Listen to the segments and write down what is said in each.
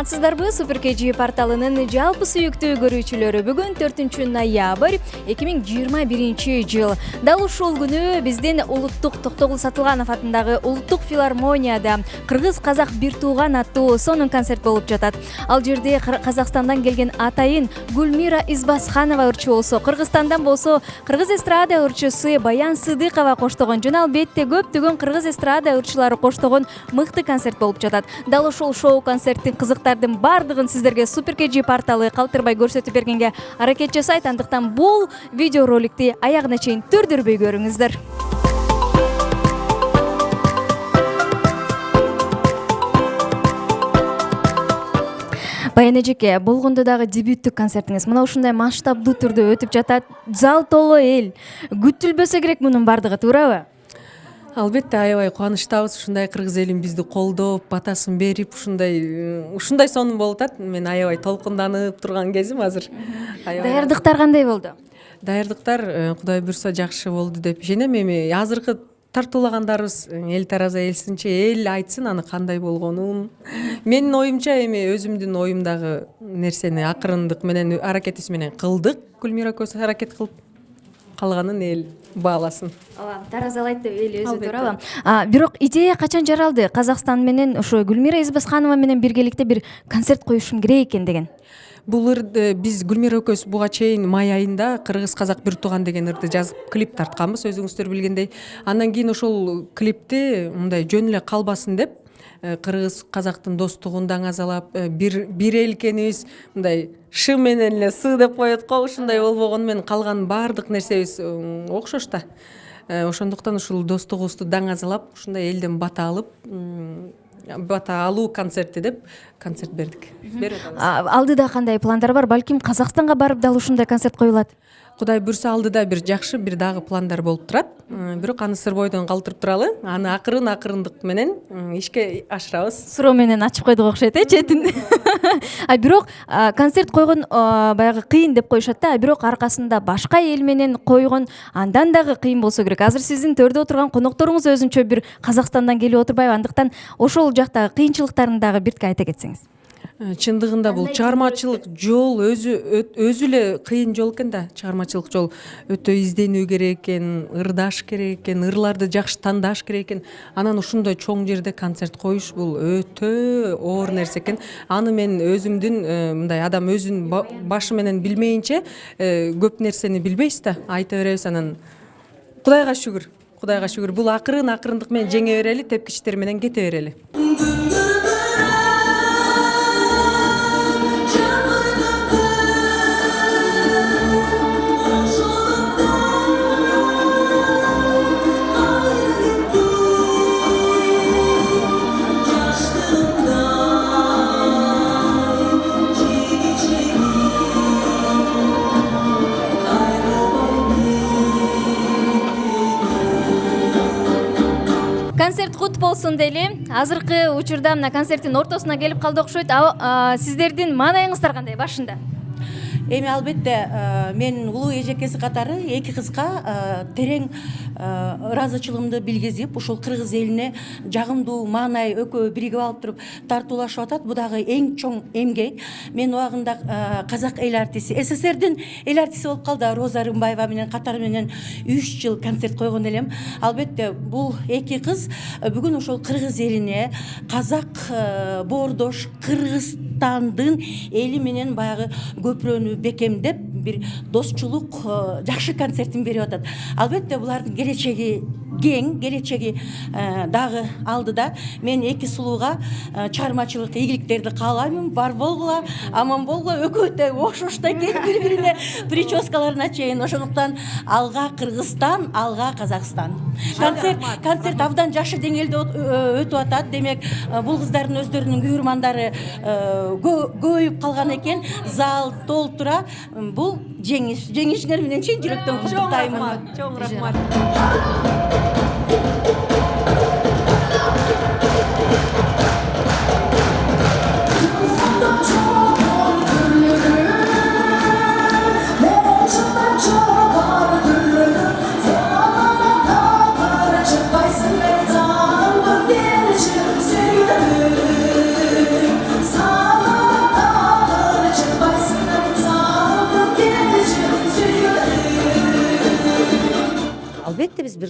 саламатсыздарбы? Super.kg порталынын жалпы сүйүктүү көрүүчүлөрү, бүгүн 4-ноябрь 2021 жыл. Дал ушул күнү биздин улуттук Токтогул Сатылганов атындагы улуттук филармонияда кыргыз-казак бир тууган аттуу сонун концерт болуп жатат. Ал жерде Казакстандан келген атайын Гүлмира Избасханова ырчы болсо, Кыргызстандан болсо кыргыз эстрада ырчысы Баян Сыдыкова коштогон жана албетте көптөгөн кыргыз эстрада ырчылары коштогон мыкты концерт болуп жатат. Дал ошол шоу-концерттин кызыктардын бардыгын сиздерге Super.kg порталы калтырбай көрсөтүп бергенге аракет жасайт. Андыктан бул видеороликти аягына чейин түрдүрбөй көрүңүздөр. Баян эжеке, болгондо дагы дебюттук концертиңиз мына ушундай масштабдуу түрдө өтүп жатат. Зал толо эл. Күтүлбөсө керек мунун бардыгы, туурабы? Албетте аябай кубанычтабыз. Ушундай кыргыз элим бизди колдоп, батасын берип, ушундай сонун болуп атат. Мен аябай толкунданып турган кезим азыр. Даярдыктар кандай болду? Даярдыктар Кудай буйрса жакшы болду деп ишенем. Эми азыркы тартуулагандарыбыз эл тараза элсинчи, эл айтсын аны кандай болгонун. Менин оюмча эми өзүмдүн оюмдагы нерсени акырындык менен аракетибиз менен кылдык. Гүлмира көз аракет кылып, калганын эл бааласын. Ооба, таразалайт деп эл өзү туурабы? Бирок идея качан жаралды? Казакстан менен ошо Гүлмира Избасханова менен биргеликте бир концерт коюшум керек экен деген. Бул ырды биз Гүлмира экөөбүз буга чейин май айында кыргыз-казак бир тууган деген ырды жазып клип тартканбыз, өзүңүздөр билгендей. Андан кийин ошол клипти мындай жөн эле калбасын деп кыргыз-казактын достугун даңазалап, бир эл экенибиз мындай ш менен эле с деп коет го, ушундай болбогону менен калган баардык нерсебиз окшош да. Ошондуктан ушул достугубузду даңазалап, ушундай элден бата алуу концерти деп концерт бердик. Алдыда кандай пландар бар? Балким Казакстанга барып дал ушундай концерт коюлат. Кудай буйрса алдыда бир жакшы бир дагы пландар болуп турат. Бирок аны сыр бойдон калтырып туралы. Аны акырындык менен ишке ашырабыз. Суроо менен ачып койдук окшойт, четин. Бирок концерт койгон баягы кыйын деп коюшат да, бирок аркасында башка эл менен койгон андан дагы кыйын болсо керек. Азыр сиздин төрдө отурган конокторуңуз өзүнчө бир Казакстандан келип отурбайбы? Андыктан ошол жактагы кыйынчылыктарын дагы биртке айта кетсеңиз. Чындыгында бул чыгармачылык жол өзү эле кыйын жол экен да. Чыгармачылык жол өтө изденүү керек экен, ырдаш керек экен, ырларды жакшы тандаш керек экен. Анан ушундай чоң жерде концерт коюш бул өтө оор нерсе экен. Аны мен өзүмдүн мындай адам өзүнүн башы менен билмейинче көп нерсени билбейсиз да. Айта беребиз анан Кудайга шүгүр. Кудайга шүгүр. Бул акырындык менен жеңе берели, тепкичтер менен кете берели. Концерт кут болсун дели. Азыркы учурда мына концерттин ортосуна келип калды окшойт. Сиздердин маанайыңыздар кандай башында? Эми албетте мен улуу эжекеси катары эки кызга терең ыраазычылыгымды билгизип, ушул кыргыз элине жагымдуу маанай экөө биригип алып туруп тартуулашып атат. Бу дагы эң чоң эмгек. Мен убагында казак эл артиси, СССРдин эл артиси болуп калды. Роза Рымбаева менен катары менен 3 жыл концерт койгон элем. Албетте бул эки кыз бүгүн ошол кыргыз элине, казак боордош Кыргызстандын эли менен баягы көпүрөнү бекемдеп бир достчулук жакшы концертин берип атат. Албетте булардын келечеги кең, келечеги дагы алдыда. Мен эки сулууга чыгармачылык ийгиликтерди каалайм. Бар болгула, аман болгула, экөө да окшош да экен бири-бирине прическаларына чейин. Ошондуктан алга Кыргызстан, алга Казакстан. Концерт абдан жакшы деңгээлде өтүп атат. Демек, бул кыздардын өздөрүнүн күйөрмандары көбөйүп калган экен. Зал толуп тура. Бул жеңишиңер менен чын жүрөктөн куттуктаймын. Чоң рахмат. Sağ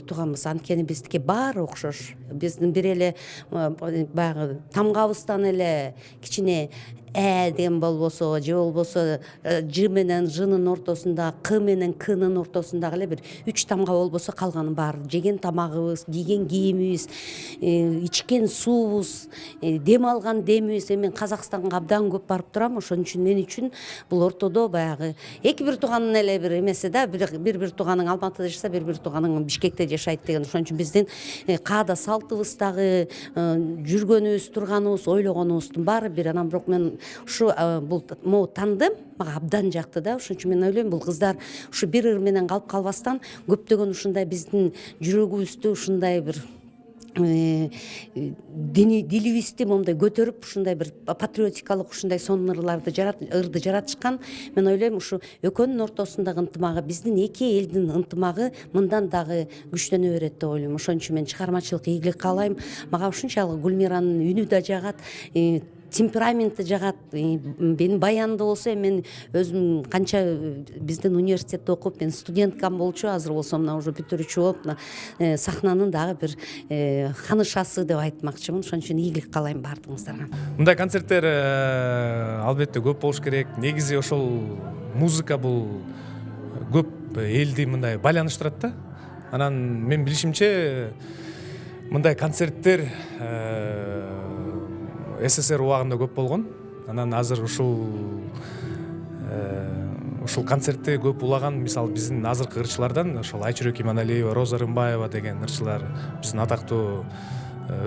тууганбыз, анткени биздики баары окшош. Биздин бир эле баягы тамгабыздан эле кичине деген болбосо, же болбосо ж менен жнын ортосунда, к менен кнын ортосундагы эле бир 3 тамга болбосо калганын баары жеген тамагыбыз, кийген кийимибиз, ичкен суубуз, дем алган демибиз. Мен Казакстанга абдан көп барып турам, ошон үчүн мен үчүн бул ортодо баягы эки бир тууганын эле бир эмеси да, бир тууганың Алматыда жашаса, бир тууганың Бишкекте жашайт деген. Ошон үчүн биздин каада салтыбыздагы жүргөнүбүз, турганыбыз, ойлогонубуздун баары бир. Анан бирок мен ушу бул могу тандым, мага абдан жакты да. Ошон үчүн мен ойлойм, бул кыздар ушу бир ыр менен калып калбастан көптөгөн ушундай биздин жүрөгүбүздү ушундай бир дилибизди момундай көтөрүп, ушундай бир патриотикалык ушундай сонун ырды жаратышкан. Мен ойлойм, ушу экөөнүн ортосундагы ынтымагы, биздин эки элдин ынтымагы мындан дагы күчтөнө берет деп ойлойм. Ошон үчүн мен чыгармачылык ийгилик каалайм. Мага ушунчалык Гүлмиранын үнү да жагат, темпераменти жагат. Мен Баянды болсо, мен өзүм канча биздин университетте окуп, мен студенткам болчу, азыр болсо мына уже бүтүрүүчү болуп, сахнанын дагы бир ханышасы деп айтмакчымын. Ошон үчүн ийгилик каалайм баардыгыңыздарга. Мындай концерттер албетте көп болуш керек. Негизи ошол музыка бул көп элди мындай байланыштырат да. Анан мен билишимче мындай концерттер СССР убагында көп болгон. Анан азыр ушул концертте көп улаган, мисалы биздин азыркы ырчылардан ошол Айчүрөк Иманалиева, Роза Рымбаева деген ырчылар, биздин атактуу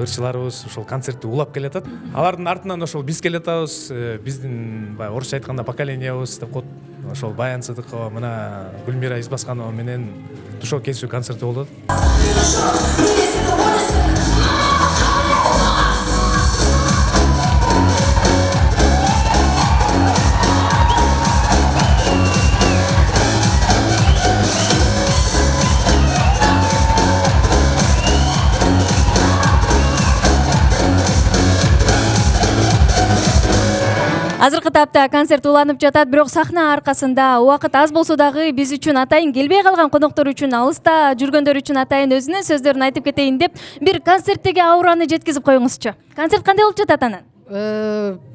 ырчыларыбыз ошол концертти улап келатат. Алардын артынан ошол биз келатабыз, биздин баягы орусча айтканда поколениябыз деп коет. Ошол Баян Сыдыкова, мына Гүлмира Избасханова менен тушоо кесүү концерти болду. Азыркы тапта концерт уланып жатат, бирок сахна аркасында убакыт аз болсо дагы биз үчүн атайын келбей калган коноктор үчүн, алыста жүргөндөр үчүн атайын өзүнүн сөздөрүн айтып кетейин деп бир концерттеги аураны жеткизип коюңузчу. Концерт кандай болуп жатат анан?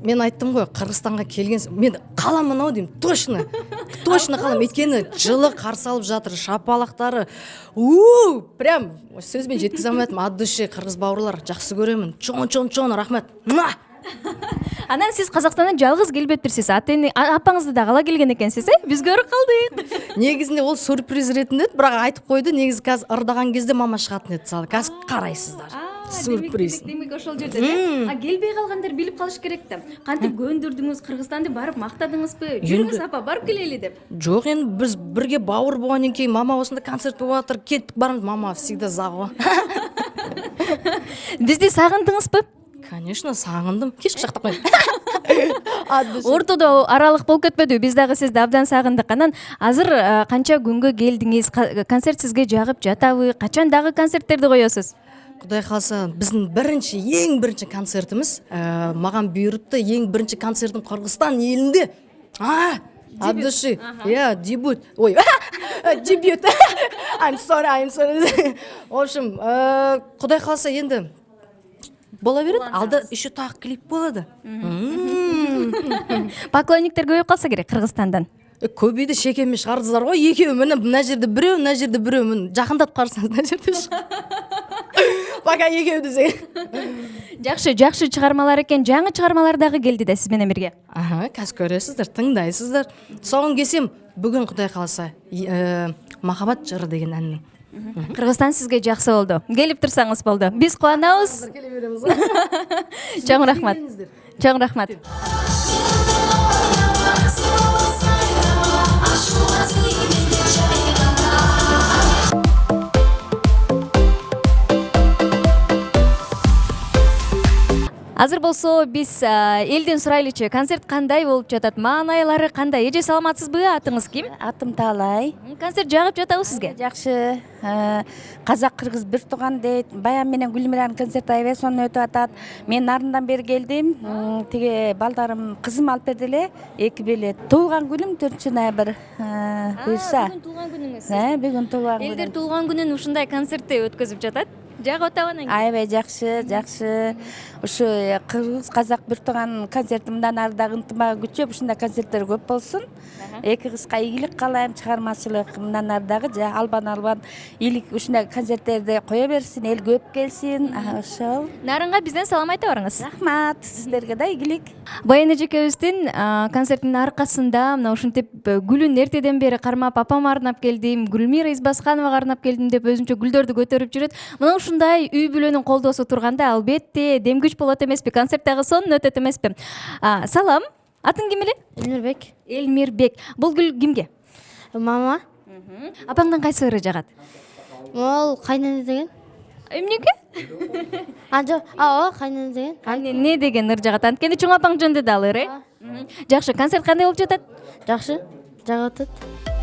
Мен айттым го, Кыргызстанга келген мен каламын ау дейм, точно калам. Эткени жылы каршы алып жатыр, шапалактары. Прям сөз менен жеткизе алмадым. От души кыргыз бауырлар, жакшы көрөмүн. Чоң рахмат. Анан сиз Казакстандан жалгыз келбептирсиз. Апаңызды да ала келген экенсиз, биз көрүп калдык. Негизинде ол сюрприз ретинде, бирок айтып койду. Негизи казыр ырдаган кезде мама чыгатын эди салы. Казыр карайсыздар. Сюрприз. Демек ошол жерде. Келбей калгандар билип калыш керек да. Кантип көндүрдүңүз, Кыргызстанды барып мактадыңызбы? Жүрүңүз апа, барып келели деп. Жок, эми биз бирге бауыр болгондон кийин мама осунда концерт болуп атыр, кеттик барамыз. Мама всегда за го. Бизди сагындыңызбы? Конечно, сагындым. Кечки жакта кой. Ортодо аралык болуп кетпедиби? Биз дагы сизди абдан сагындык. Анан азыр канча күнгө келдиңиз? Концерт сизге жагып жатабы? Качан дагы концерттерди коесуз? Кудай кааласа, биздин эң биринчи концертimiz маган буйрупты. Эң биринчи концертим Кыргызстан элинде. От души. Дебют. Ой, дебют. I'm sorry. В общем, кудай кааласа энди бола берет. Алда еще так клип болду. Поклонниктер көбөйүп калса керек Кыргызстандан. Көбөйдү, шекемме чыгардыңыздар го. Экөө менен мына жерде бирөө, мына жерде бирөө. Жакындап карасаңыз мына жерде. Пока экөөбүз. Жакшы чыгармалар экен. Жаңы чыгармалар дагы келди да сиз менен бирге. Казыр көрөсүздөр, тыңдайсыздар. Согун келсем, бүгүн кудай кааласа Махабат жыры деген әннің. Кыргызстан сизге жакшы болду. Келип турсаңыз болду. Биз кубанабыз. Келе беребиз. Чоң рахмат. Чоң рахмат. Азыр болсо биз элден сурайлычы, концерт кандай болуп жатат, маанайлары кандай? Эже саламатсызбы? Атыңыз ким? Атым Таалай. Концерт жагып жатабы сизге? Жакшы. Казак-кыргыз бир тууган дейт. Баян менен Гүлмиранын концерт аябай сонун өтүп атат. Мен нарындан бери келдим. Тиги балдарым, кызым алып берди эле 2 билет. Туулган күнүм 4-ноябрь. Буйрса. Бүгүн туулган күнүңүз. Бүгүн туулган күнүм. Элдер туулган күнүн ушундай концертти өткөзүп жатат. Жагып атабы анан? Аябай жакшы. Ушу кыргыз казак бир тууган концерти мындан ары дагы ынтымагы күчөп, ушундай концерттер көп болсун. Эки кызга ийгилик каалайм, чыгармачылык мындан ары дагы албан ийгилик ушундай концерттерди кое берсин, эл көп келсин. Ошол. Нарынга бизден салам айта барыңыз. Рахмат, сиздерге да ийгилик. Баян эжекебиздин концертинин аркасында мына ушинтип гүлүн эртеден бери кармап апама арнап келдим, Гүлмира Избасхановага арнап келдим деп өзүнчө гүлдөрдү көтөрүп жүрөт. Мына ушундай үй бүлөнүн колдоосу турганда албетте демгүч болот эмеспи, концерт дагы сонун өтөт эмеспи. Салам. Атың ким эле? Элмирбек. Элмирбек. Бул гүл кимге? Мама. Апаңдан кайсы ыры жагат? Ол кайнене деген. Эмнеге? Жок, ооба, кайнене деген. Не деген ыр жагат? Анткени чоң апаң жөндөдү ал ыры. Жакшы, концерт кандай болуп жатат? Жакшы, жагып атат.